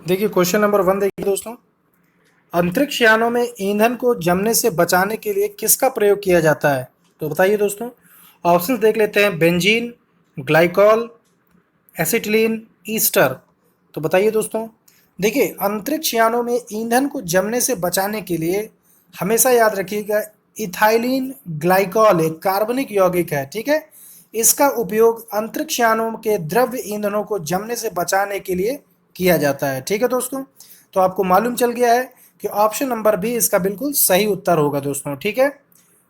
देखिए question number 1 देखिए दोस्तों। अंतरिक्ष यानों में ईंधन को जमने से बचाने के लिए किसका प्रयोग किया जाता है? तो बताइए दोस्तों। ऑप्शंस देख लेते हैं। Benzene, glycol, acetylene, Easter. तो बताइए दोस्तों। देखिए अंतरिक्ष यानों में ईंधन को जमने से बचाने के लिए हमेशा याद रखिएगा, इथाइलिन ग्लाइकॉल एक कार्बनिक यौगिक है, ठीक है। इसका उपयोग अंतरिक्ष यानों के द्रव्य ईंधनों को जमने से बचाने के लिए किया जाता है, ठीक है दोस्तों। तो आपको मालूम चल गया है कि ऑप्शन नंबर बी इसका बिल्कुल सही उत्तर होगा दोस्तों, ठीक है।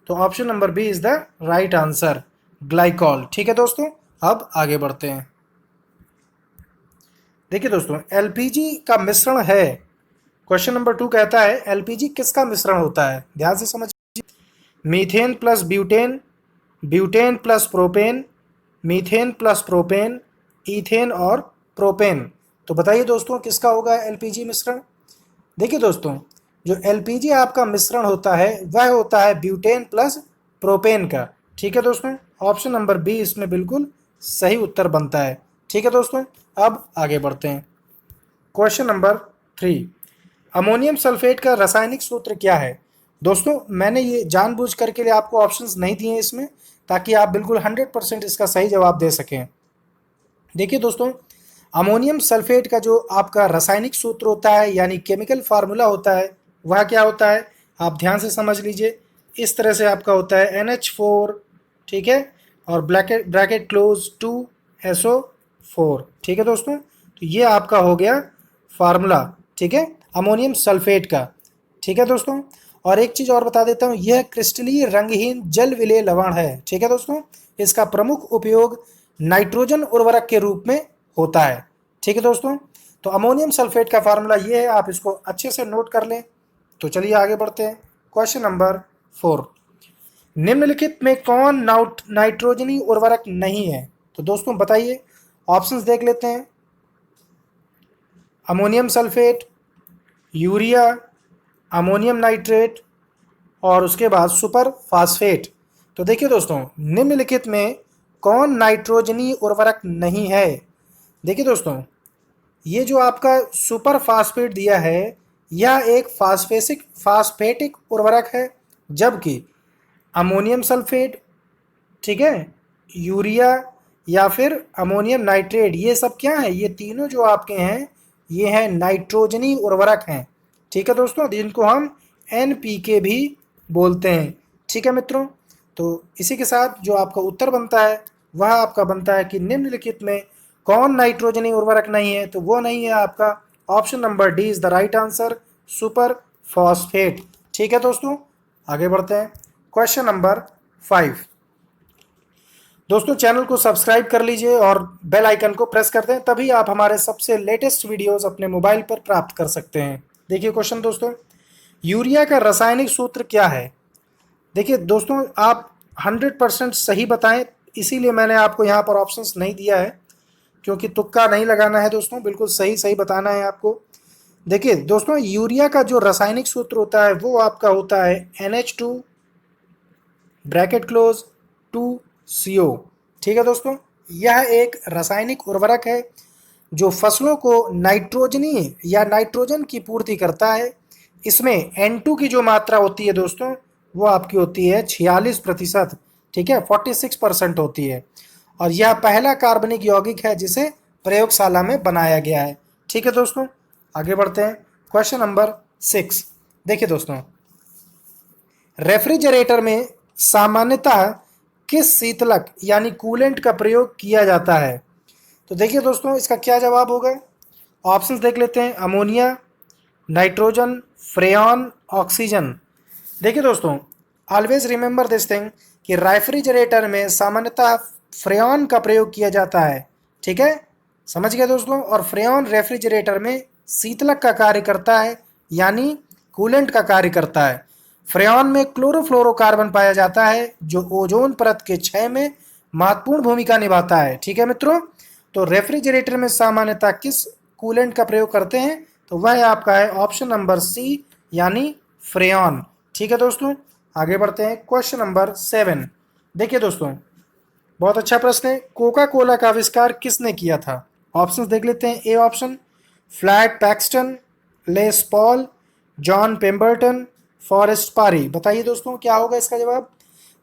तो option number B is the right answer, glycol, ठीक है दोस्तों। अब आगे बढ़ते हैं। देखिए दोस्तों, एलपीजी का मिश्रण है। क्वेश्चन नंबर 2 कहता है एलपीजी किसका मिश्रण होता है? ध्यान से समझिए। Methane plus butane, butane plus propane, methane plus propane, ethane और प्रोपेन। तो बताइए दोस्तों किसका होगा एलपीजी मिश्रण? देखिए दोस्तों, जो एलपीजी आपका मिश्रण होता है वह होता है ब्यूटेन प्लस प्रोपेन का, ठीक है दोस्तों। ऑप्शन नंबर बी इसमें बिल्कुल सही उत्तर बनता है, ठीक है दोस्तों। अब आगे बढ़ते हैं। क्वेश्चन नंबर 3, अमोनियम सल्फेट का रासायनिक सूत्र क्या है? दोस्तों मैंने ये जानबूझ करके लिए आपको ऑप्शंस नहीं दिए इसमें, ताकि आप बिल्कुल 100% इसका सही जवाब दे सकें। देखिए दोस्तों, अमोनियम सल्फेट का जो आपका रासायनिक सूत्र होता है यानी केमिकल फार्मूला होता है वह क्या होता है? आप ध्यान से समझ लीजिए। इस तरह से आपका होता है NH4, ठीक है, और ब्रैकेट ब्रैकेट क्लोज 2SO4, ठीक है दोस्तों। तो ये आपका हो गया फार्मूला, ठीक है, अमोनियम सल्फेट का, ठीक है दोस्तों। और एक चीज़ और बता देता हूँ, यह क्रिस्टलीय रंगहीन जल विलेय लवण है, ठीक है दोस्तों। इसका प्रमुख उपयोग नाइट्रोजन उर्वरक के रूप में होता है, ठीक है दोस्तों। तो अमोनियम सल्फेट का फार्मूला ये है, आप इसको अच्छे से नोट कर लें। तो चलिए आगे बढ़ते हैं। क्वेश्चन नंबर 4, निम्नलिखित में कौन नाइट्रोजनी उर्वरक नहीं है? तो दोस्तों बताइए, ऑप्शंस देख लेते हैं। Ammonium sulphate, urea, ammonium nitrate और उसके बाद सुपर फास्फेट। तो देखिए दोस्तों, निम्नलिखित में कौन नाइट्रोजनी उर्वरक नहीं है? देखिए दोस्तों, ये जो आपका सुपर फास्फेट दिया है यह एक फास्फेटिक उर्वरक है, जबकि अमोनियम सल्फेट, ठीक है, यूरिया या फिर अमोनियम नाइट्रेट, ये सब क्या है? ये तीनों जो आपके हैं ये हैं नाइट्रोजनी उर्वरक हैं, ठीक है दोस्तों, जिनको हम NPK भी बोलते हैं, ठीक है मित्रों। तो इसी के साथ जो आपका उत्तर बनता है वह आपका बनता है कि निम्नलिखित में कौन नाइट्रोजनी उर्वरक नहीं है? तो वो नहीं है आपका option number D is the right answer, super phosphate, ठीक है दोस्तों। आगे बढ़ते हैं। क्वेश्चन नंबर 5, दोस्तों चैनल को सब्सक्राइब कर लीजिए और बेल आइकन को प्रेस कर दें, तभी आप हमारे सबसे लेटेस्ट वीडियोस अपने मोबाइल पर प्राप्त कर सकते हैं। देखिए क्वेश्चन दोस्तों, यूरिया का रासायनिक सूत्र क्या है? देखिए दोस्तों, आप 100% सही बताएं, इसीलिए मैंने आपको यहाँ पर ऑप्शंस नहीं दिया है, क्योंकि तुक्का नहीं लगाना है दोस्तों, बिल्कुल सही सही बताना है आपको। देखिए दोस्तों, यूरिया का जो रासायनिक सूत्र होता है वो आपका होता है NH2 ब्रैकेट क्लोज 2CO, ठीक है दोस्तों। यह एक रासायनिक उर्वरक है जो फसलों को नाइट्रोजनी या नाइट्रोजन की पूर्ति करता है। इसमें N2 की जो मात्रा होती है दोस्तों वो आपकी होती है 46%, ठीक है, 46% होती है। और यह पहला कार्बनिक यौगिक है जिसे प्रयोगशाला में बनाया गया है, ठीक है दोस्तों। आगे बढ़ते हैं। क्वेश्चन नंबर 6, देखिए दोस्तों, रेफ्रिजरेटर में सामान्यतः किस शीतलक यानी कूलेंट का प्रयोग किया जाता है? तो देखिए दोस्तों, इसका क्या जवाब होगा? ऑप्शंस देख लेते हैं। Ammonia, nitrogen, freon, oxygen. देखिए दोस्तों, ऑलवेज रिमेंबर दिस थिंग कि रेफ्रिजरेटर में सामान्यतः फ्रेयॉन का प्रयोग किया जाता है, ठीक है, समझ गए दोस्तों। और फ्रेयॉन रेफ्रिजरेटर में शीतलक का कार्य करता है यानी कूलेंट का कार्य करता है। फ्रेयॉन में क्लोरोफ्लोरोकार्बन पाया जाता है जो ओजोन परत के क्षय में महत्वपूर्ण भूमिका निभाता है, ठीक है मित्रों। तो रेफ्रिजरेटर में सामान्यतः किस कूलेंट का प्रयोग करते हैं? तो वह आपका है ऑप्शन नंबर सी यानी फ्रेयॉन, ठीक है दोस्तों। आगे बढ़ते हैं। क्वेश्चन नंबर 7, देखिए दोस्तों, बहुत अच्छा प्रश्न है। कोका कोला का आविष्कार किसने किया था? ऑप्शंस देख लेते हैं। A option flat Paxton, less Paul, John Pemberton, forest पारी। बताइए दोस्तों क्या होगा इसका जवाब।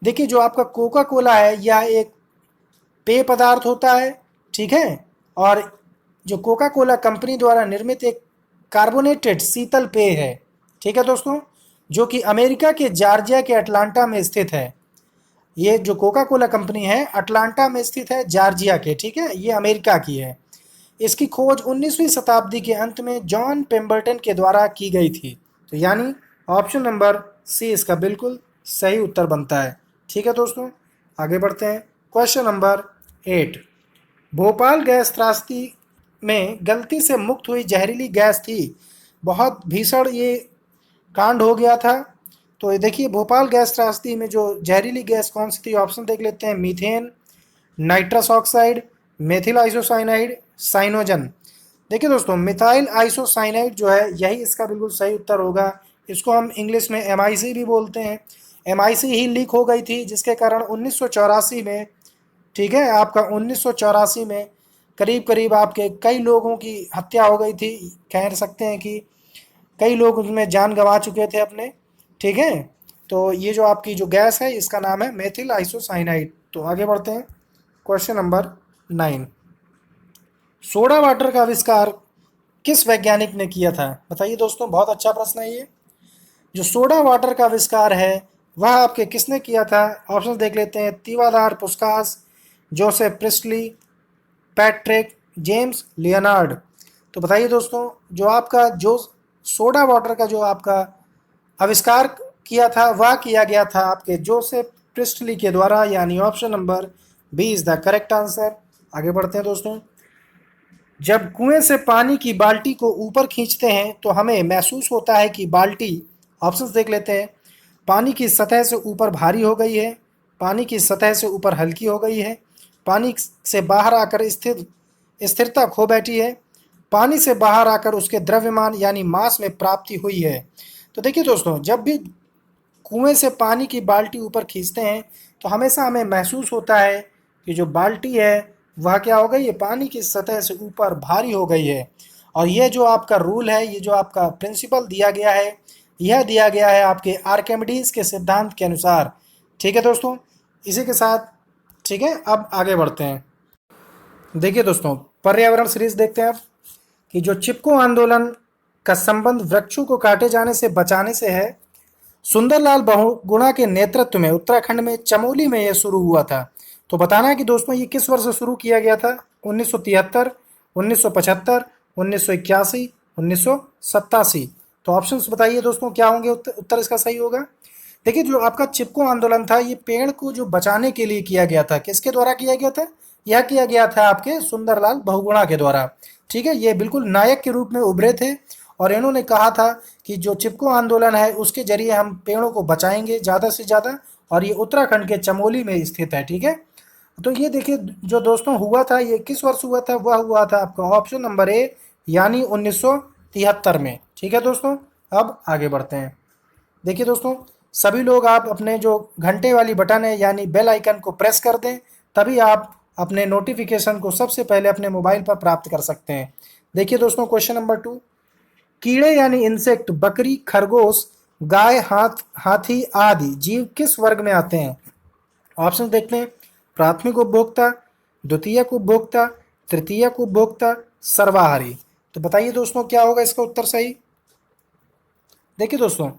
देखिए जो आपका कोका कोला है यह एक पेय पदार्थ होता है, ठीक है। और जो कोका कोला कंपनी द्वारा निर्मित एक कार्बोनेटेड शीतल पेय है, ठीक है दोस्तों, जो कि अमेरिका के जॉर्जिया के अटलांटा में स्थित है। ये जो कोका कोला कंपनी है अटलांटा में स्थित है, जॉर्जिया के, ठीक है, ये अमेरिका की है। इसकी खोज 19वीं शताब्दी के अंत में जॉन पेम्बरटन के द्वारा की गई थी। तो यानी ऑप्शन नंबर सी इसका बिल्कुल सही उत्तर बनता है। ठीक है दोस्तों, आगे बढ़ते हैं। Question number 8। भोपाल गैस त्रासदी में गलती से मुक्त हुई जहरीली गैस थी। बहुत भीषण ये कांड हो गया था। तो ये देखिए भोपाल गैस त्रासदी में जो जहरीली गैस कौन सी थी, ऑप्शन देख लेते हैं। Methane, nitrous oxide, methyl isocyanide, Cyanogen. देखिए दोस्तों मिथाइल आइसोसाइनाइड जो है यही इसका बिल्कुल सही उत्तर होगा। इसको हम इंग्लिश में MIC भी बोलते हैं। MIC ही लीक हो गई थी जिसके कारण 1984 में, ठीक है, आपका 1984 में करीब करीब आपके कई लोगों की हत्या हो गई थी। कह सकते हैं कि कई लोग उसमें जान गंवा चुके थे अपने, ठीक है। तो ये जो आपकी जो गैस है इसका नाम है मेथिल आइसोसाइनाइड। तो आगे बढ़ते हैं। Question number 9। सोडा वाटर का आविष्कार किस वैज्ञानिक ने किया था। बताइए दोस्तों, बहुत अच्छा प्रश्न है ये। जो सोडा वाटर का आविष्कार है वह आपके किसने किया था। ऑप्शन देख लेते हैं। तिवादार Puskas, Joseph priestly, Patrick, James Leonard. तो बताइए दोस्तों जो आपका जो सोडा वाटर का जो आपका आविष्कार किया था वह किया गया था आपके जोसेफ प्रिस्टली के द्वारा, यानी option number B is the correct answer. आगे बढ़ते हैं दोस्तों। जब कुएं से पानी की बाल्टी को ऊपर खींचते हैं तो हमें महसूस होता है कि बाल्टी, ऑप्शंस देख लेते हैं। पानी की सतह से ऊपर भारी हो गई है, पानी की सतह से ऊपर हल्की हो गई है, पानी से बाहर आकर स्थिरता खो बैठी है, पानी से बाहर आकर उसके द्रव्यमान यानी मास में प्राप्ति हुई है। तो देखिए दोस्तों जब भी कुएं से पानी की बाल्टी ऊपर खींचते हैं तो हमेशा हमें महसूस होता है कि जो बाल्टी है वह क्या हो गई है, पानी की सतह से ऊपर भारी हो गई है। और यह जो आपका रूल है, ये जो आपका प्रिंसिपल दिया गया है, यह दिया गया है आपके आर्किमिडीज के सिद्धांत के अनुसार। ठीक है दोस्तों, इसी के साथ ठीक है अब आगे बढ़ते हैं। देखिए दोस्तों पर्यावरण सीरीज देखते हैं अब कि जो चिपको आंदोलन का संबंध वृक्षों को काटे जाने से बचाने से है। सुंदरलाल बहुगुणा के नेतृत्व में उत्तराखंड में चमोली में यह शुरू हुआ था। तो बताना है कि दोस्तों ये किस वर्ष शुरू किया गया था। 1973, 1975, 1981, 1987। तो ऑप्शंस बताइए दोस्तों क्या होंगे, उत्तर इसका सही होगा। देखिए जो आपका चिपको आंदोलन था ये पेड़ को जो बचाने के लिए किया गया था। किसके द्वारा किया गया था, यह किया गया था आपके सुंदरलाल बहुगुणा के द्वारा। ठीक है, ये बिल्कुल नायक के रूप में उभरे थे और इन्होंने कहा था कि जो चिपको आंदोलन है उसके जरिए हम पेड़ों को बचाएंगे ज़्यादा से ज़्यादा। और ये उत्तराखंड के चमोली में स्थित है, ठीक है। तो ये देखिए जो दोस्तों हुआ था ये किस वर्ष हुआ था, वह हुआ था आपका ऑप्शन नंबर ए यानी 1973 में। ठीक है दोस्तों, अब आगे बढ़ते हैं। देखिए दोस्तों सभी लोग आप अपने जो घंटे वाली बटन है यानी बेल आइकन को प्रेस कर दें, तभी आप अपने नोटिफिकेशन को सबसे पहले अपने मोबाइल पर प्राप्त कर सकते हैं। देखिए दोस्तों क्वेश्चन नंबर 2। कीड़े यानी इंसेक्ट बकरी, खरगोश, गाय, हाथी आदि जीव किस वर्ग में आते हैं। ऑप्शन देखते हैं। प्राथमिक उपभोक्ता, द्वितीयक उपभोक्ता, तृतीयक उपभोक्ता, सर्वाहारी। तो बताइए दोस्तों क्या होगा इसका उत्तर सही। देखिए दोस्तों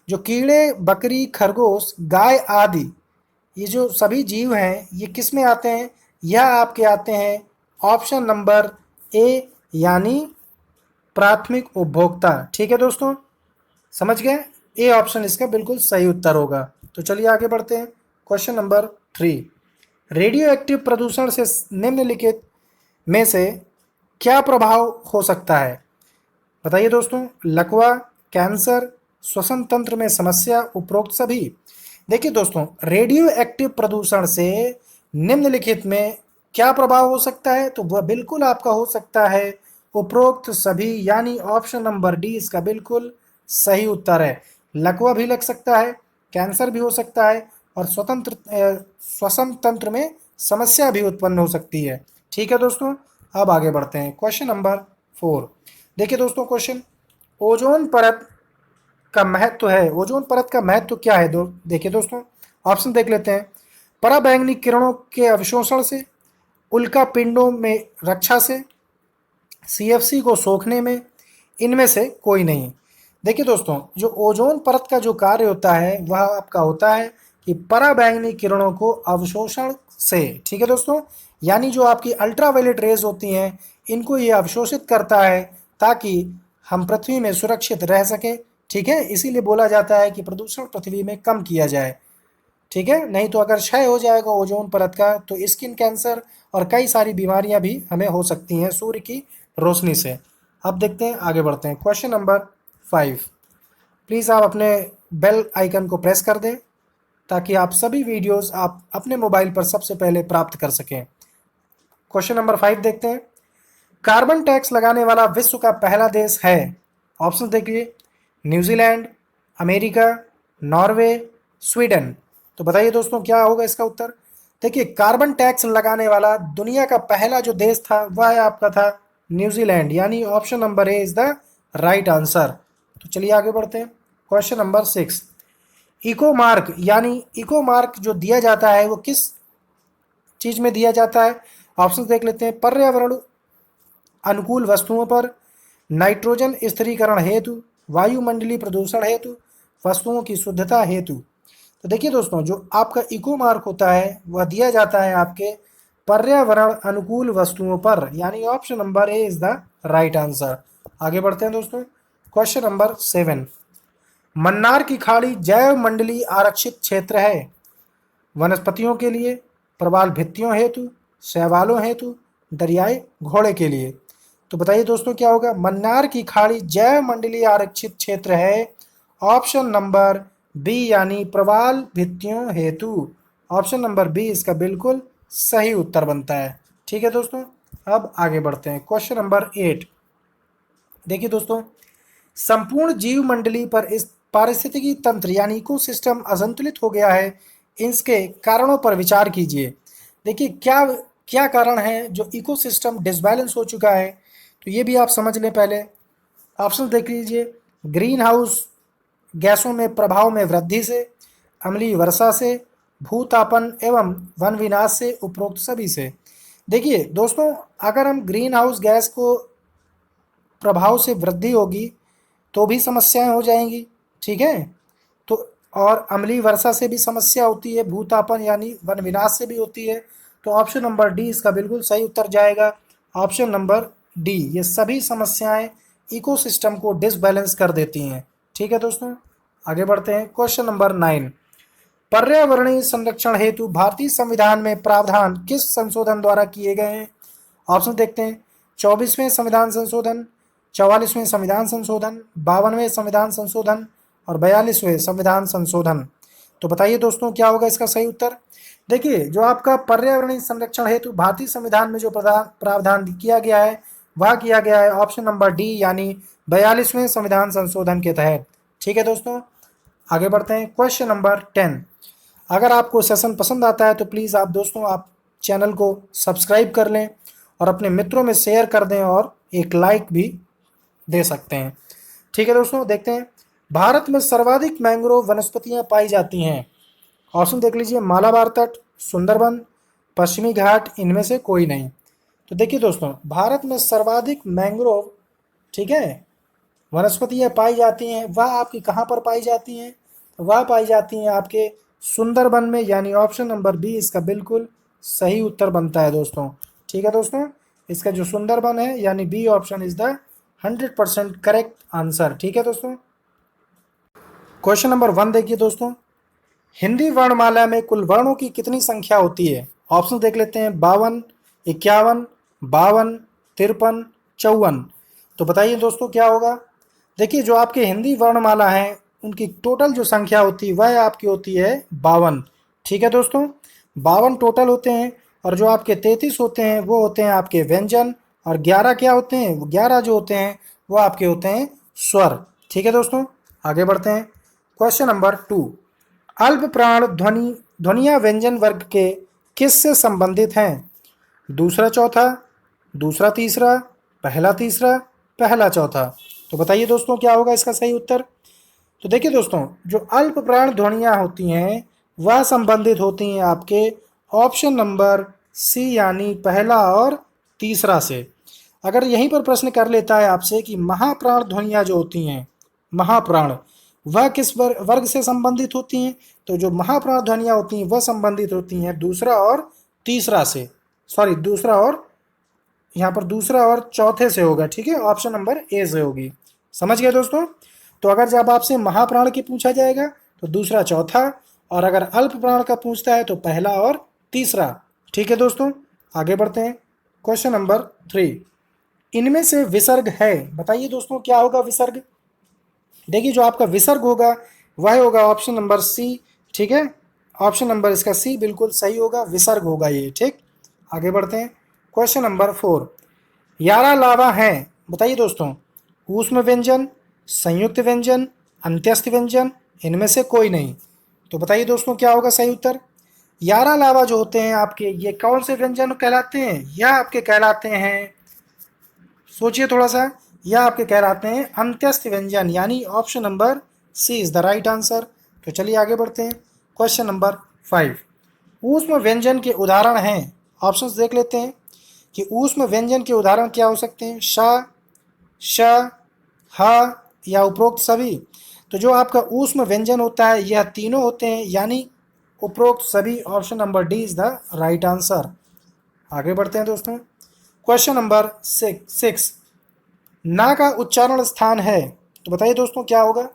जो कीड़े, बकरी, खरगोश, गाय आदि ये जो सभी जीव हैं ये किस में आते हैं, यह आपके आते हैं ऑप्शन नंबर ए यानी प्राथमिक उपभोक्ता। ठीक है दोस्तों, समझ गए, ए ऑप्शन इसका बिल्कुल सही उत्तर होगा। तो चलिए आगे बढ़ते हैं। Question number 3। रेडियो एक्टिव प्रदूषण से निम्नलिखित में से क्या प्रभाव हो सकता है। बताइए दोस्तों। लकवा, कैंसर, श्वसन तंत्र में समस्या, उपरोक्त सभी। देखिए दोस्तों रेडियो एक्टिव प्रदूषण से निम्नलिखित में क्या प्रभाव हो सकता है, तो वह बिल्कुल आपका हो सकता है उपरोक्त सभी, यानी ऑप्शन नंबर डी इसका बिल्कुल सही उत्तर है। लकवा भी लग सकता है, कैंसर भी हो सकता है और श्वसन तंत्र में समस्या भी उत्पन्न हो सकती है। ठीक है दोस्तों, अब आगे बढ़ते हैं। Question number 4। देखिए दोस्तों क्वेश्चन, ओजोन परत का महत्व है, ओजोन परत का महत्व क्या है? देखिए दोस्तों, ऑप्शन देख लेते हैं। पराबैंगनी किरणों के अवशोषण से, उल्का पिंडों में रक्षा से, सीएफसी को सोखने में, इनमें से कोई नहीं। देखिए दोस्तों, जो ओजोन परत का जो कार्य होता है वह आपका होता है कि पराबैंगनी किरणों को अवशोषण से, ठीक है दोस्तों, यानी जो आपकी अल्ट्रावायलेट रेज होती हैं इनको ये अवशोषित करता है ताकि हम पृथ्वी में सुरक्षित रह सकें। ठीक है, इसीलिए बोला जाता है कि प्रदूषण पृथ्वी में कम किया जाए। ठीक है, नहीं तो अगर क्षय हो जाएगा ओजोन परत का तो स्किन कैंसर और कई सारी बीमारियां भी हमें हो सकती हैं सूर्य की रोशनी से। अब देखते हैं, आगे बढ़ते हैं। क्वेश्चन नंबर 5, प्लीज़ आप अपने बेल आइकन को प्रेस कर दें ताकि आप सभी वीडियोस आप अपने मोबाइल पर सबसे पहले प्राप्त कर सकें। क्वेश्चन नंबर 5 देखते हैं। कार्बन टैक्स लगाने वाला विश्व का पहला देश है? ऑप्शन देखिए, न्यूजीलैंड, अमेरिका, नॉर्वे, स्वीडन। तो बताइए दोस्तों क्या होगा इसका उत्तर? देखिए, कार्बन टैक्स लगाने वाला दुनिया का पहला जो देश था वह आपका था न्यूजीलैंड, यानी option number A is the right answer. तो चलिए आगे बढ़ते हैं। क्वेश्चन नंबर 6, इको मार्क, यानी इको मार्क जो दिया जाता है वो किस चीज में दिया जाता है? ऑप्शन देख लेते हैं। पर्यावरण अनुकूल वस्तुओं पर, नाइट्रोजन स्थिरीकरण हेतु, वायुमंडलीय प्रदूषण हेतु, वस्तुओं की शुद्धता हेतु। तो देखिए दोस्तों, जो आपका इको मार्क होता है वह दिया जाता है आपके पर्यावरण अनुकूल वस्तुओं पर, यानी option number A is the right answer. आगे बढ़ते हैं दोस्तों। क्वेश्चन नंबर 7, मन्नार की खाड़ी जैव मंडलीय आरक्षित क्षेत्र है? वनस्पतियों के लिए, प्रवाल भित्तियों हेतु, शैवालों हेतु, दरियाई घोड़े के लिए। तो बताइए दोस्तों क्या होगा? मन्नार की खाड़ी जैव मंडलीय आरक्षित क्षेत्र है, ऑप्शन नंबर बी, यानी प्रवाल भित्तियों हेतु। ऑप्शन नंबर बी इसका बिल्कुल सही उत्तर बनता है। ठीक है दोस्तों, अब आगे बढ़ते हैं। क्वेश्चन नंबर 8, देखिए दोस्तों, संपूर्ण जीव मंडली पर इस पारिस्थितिकी तंत्र यानी इकोसिस्टम असंतुलित हो गया है, इसके कारणों पर विचार कीजिए। देखिए क्या क्या कारण है जो इकोसिस्टम डिसबैलेंस हो चुका है, तो ये भी आप समझ लें पहले। ऑप्शन देख लीजिए। ग्रीन हाउस गैसों में प्रभाव में वृद्धि से, अम्लीय वर्षा से, भूतापन एवं वन विनाश से, उपरोक्त सभी से। देखिए दोस्तों, अगर हम ग्रीन हाउस गैस को प्रभाव से वृद्धि होगी तो भी समस्याएं हो जाएंगी। ठीक है, तो और अम्लीय वर्षा से भी समस्या होती है, भूतापन यानी वन विनाश से भी होती है। तो ऑप्शन नंबर डी इसका बिल्कुल सही उत्तर जाएगा। ऑप्शन नंबर डी, ये सभी समस्याएं इकोसिस्टम को डिसबैलेंस कर देती हैं। ठीक है दोस्तों, आगे बढ़ते हैं। क्वेश्चन नंबर 9, पर्यावरणीय संरक्षण हेतु भारतीय संविधान में प्रावधान किस संशोधन द्वारा किए गए हैं? ऑप्शन देखते हैं। 24वें संविधान संशोधन, 44वें संविधान संशोधन, 52वें संविधान संशोधन और 42वें संविधान संशोधन। तो बताइए दोस्तों क्या होगा इसका सही उत्तर? देखिए, जो आपका पर्यावरणीय संरक्षण हेतु भारतीय संविधान में जो प्रावधान किया गया है वह किया गया है ऑप्शन नंबर डी, यानी 42वें संविधान संशोधन के तहत। ठीक है दोस्तों, आगे बढ़ते हैं। क्वेश्चन नंबर 10, अगर आपको सेशन पसंद आता है तो प्लीज़ आप दोस्तों आप चैनल को सब्सक्राइब कर लें और अपने मित्रों में शेयर कर दें और एक लाइक भी दे सकते हैं। ठीक है दोस्तों, देखते हैं। भारत में सर्वाधिक मैंग्रोव वनस्पतियां पाई जाती हैं? ऑप्शन देख लीजिए। मालाबार तट, सुंदरबन, पश्चिमी घाट, इनमें से कोई नहीं। तो देखिए दोस्तों, भारत में सर्वाधिक मैंग्रोव, ठीक है, वनस्पतियां पाई जाती हैं वह आपकी कहाँ पर पाई जाती हैं? वह पाई जाती हैं आपके सुंदरबन में, यानी ऑप्शन नंबर बी इसका बिल्कुल सही उत्तर बनता है दोस्तों। ठीक है दोस्तों, इसका जो सुंदरबन है यानी B option is the 100% correct answer. ठीक है दोस्तों, क्वेश्चन नंबर 1 देखिए दोस्तों, हिंदी वर्णमाला में कुल वर्णों की कितनी संख्या होती है? ऑप्शन देख लेते हैं। 52, 51, 52, 53, 54। तो बताइए दोस्तों क्या होगा? देखिए, जो आपके हिंदी वर्णमाला है उनकी टोटल जो संख्या होती है वह आपकी होती है 52। ठीक है दोस्तों, 52 टोटल होते हैं और जो आपके 33 होते हैं वो होते हैं आपके व्यंजन और 11 क्या होते हैं? वो 11 जो होते हैं वो आपके होते हैं स्वर। ठीक है दोस्तों, आगे बढ़ते हैं। क्वेश्चन नंबर 2, अल्प प्राण ध्वनियाँ व्यंजन वर्ग के किस से संबंधित हैं? दूसरा चौथा, दूसरा तीसरा, पहला तीसरा पहला चौथा। तो बताइए दोस्तों क्या होगा इसका सही उत्तर। तो देखिए दोस्तों, जो अल्प प्राण ध्वनियाँ होती हैं वह संबंधित होती हैं आपके ऑप्शन नंबर सी यानी पहला और तीसरा से। अगर यहीं पर प्रश्न कर लेता है आपसे कि महाप्राण ध्वनियाँ जो होती हैं, महाप्राण, वह किस वर्ग से संबंधित होती हैं, तो जो महाप्राण ध्वनियाँ होती हैं वह संबंधित होती हैं दूसरा और तीसरा से, सॉरी दूसरा और, यहाँ पर दूसरा और चौथे से होगा, ठीक है, ऑप्शन नंबर ए से होगी। समझ गए दोस्तों। तो अगर जब आपसे महाप्राण की पूछा जाएगा तो दूसरा चौथा, और अगर अल्प प्राण का पूछता है तो पहला और तीसरा। ठीक है दोस्तों, आगे बढ़ते हैं। क्वेश्चन नंबर 3, इनमें से विसर्ग है, बताइए दोस्तों क्या होगा विसर्ग। देखिए जो आपका विसर्ग होगा वह होगा ऑप्शन नंबर सी, ठीक है, ऑप्शन नंबर इसका सी बिल्कुल सही होगा, विसर्ग होगा ये, ठीक। आगे बढ़ते हैं। क्वेश्चन नंबर 4, 11 लावा हैं, बताइए दोस्तों, ऊष्म व्यंजन, संयुक्त व्यंजन, अंत्यस्थ व्यंजन, इनमें से कोई नहीं। तो बताइए दोस्तों क्या होगा सही उत्तर। 11 लावा जो होते हैं आपके, ये कौन से व्यंजन कहलाते हैं, यह आपके कहलाते हैं, सोचिए थोड़ा सा, यह आपके कहलाते हैं अंत्यस्थ व्यंजन, यानी option number C is the right answer. तो चलिए आगे बढ़ते हैं। क्वेश्चन नंबर 5, ऊष्म व्यंजन के उदाहरण हैं, ऑप्शंस देख लेते हैं कि ऊष्म व्यंजन के उदाहरण क्या हो सकते हैं, श, श, ह या उपरोक्त सभी। तो जो आपका ऊष्म व्यंजन होता है यह तीनों होते हैं, यानी उपरोक्त सभी, option number D is the right answer. आगे बढ़ते हैं दोस्तों। क्वेश्चन नंबर 6, ना का उच्चारण स्थान है, तो बताइए दोस्तों क्या होगा।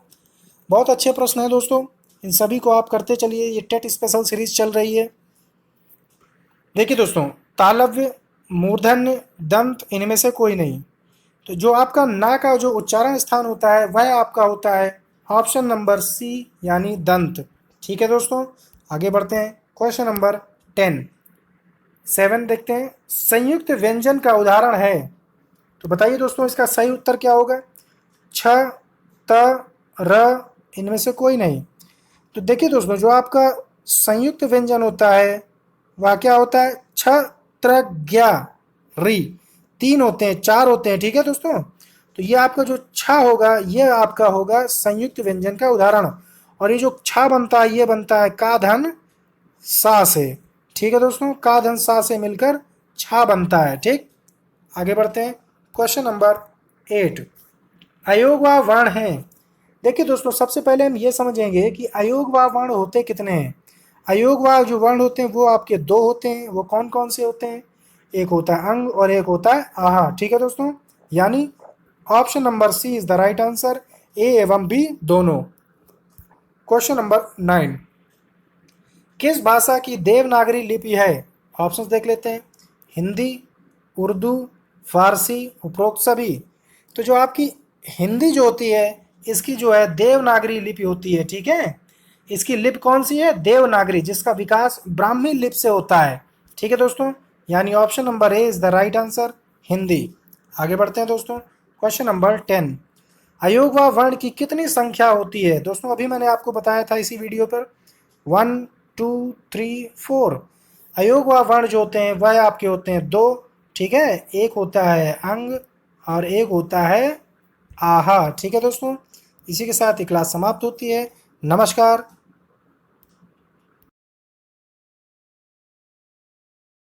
बहुत अच्छे प्रश्न है दोस्तों, इन सभी को आप करते चलिए, ये टेट स्पेशल सीरीज चल रही है। देखिए दोस्तों, तालव्य, मूर्धन्य, दंत, इनमें से कोई नहीं। तो जो आपका ना का जो उच्चारण स्थान होता है वह आपका होता है ऑप्शन नंबर सी यानी दंत। ठीक है दोस्तों, आगे बढ़ते हैं। क्वेश्चन नंबर 7 देखते हैं, संयुक्त व्यंजन का उदाहरण है, तो बताइए दोस्तों इसका सही उत्तर क्या होगा। छ, त, र, इनमें से कोई नहीं। तो देखिए दोस्तों, जो आपका संयुक्त व्यंजन होता है वह क्या होता है, छ, त्र, ज्ञा, री, तीन होते हैं, चार होते हैं, ठीक है दोस्तों। तो ये आपका जो छ होगा ये आपका होगा संयुक्त व्यंजन का उदाहरण, और ये जो छ बनता है ये बनता है का धन सा से, ठीक है दोस्तों, का धन सा से मिलकर छ बनता है, ठीक। आगे बढ़ते हैं। क्वेश्चन नंबर 8, अयोग व वर्ण हैं। देखिए दोस्तों, सबसे पहले हम ये समझेंगे कि अयोग व वर्ण होते कितने हैं। अयोग व जो वर्ण होते हैं वो आपके दो होते हैं, वो कौन कौन से होते हैं, एक होता है अंग और एक होता है आहा, ठीक है दोस्तों, यानी option number C is the right answer, A एवं बी दोनों। क्वेश्चन नंबर 9, किस भाषा की देवनागरी लिपि है, ऑप्शंस देख लेते हैं, हिंदी, उर्दू, फारसी, उपरोक्त सभी। तो जो आपकी हिंदी जो होती है इसकी जो है देवनागरी लिपि होती है, ठीक है, इसकी लिपि कौन सी है, देवनागरी, जिसका विकास ब्राह्मी लिपि से होता है, ठीक है दोस्तों, यानी option number A is the right answer, Hindi. आगे बढ़ते हैं दोस्तों। क्वेश्चन नंबर 10, अयोग व वर्ण की कितनी संख्या होती है, दोस्तों अभी मैंने आपको बताया था इसी वीडियो पर, 1 2 3 4। अयोग व वर्ण जो होते हैं वह आपके होते हैं दो, ठीक है, एक होता है अंग और एक होता है आहा, ठीक है दोस्तों। इसी के साथ ही क्लास समाप्त होती है। नमस्कार।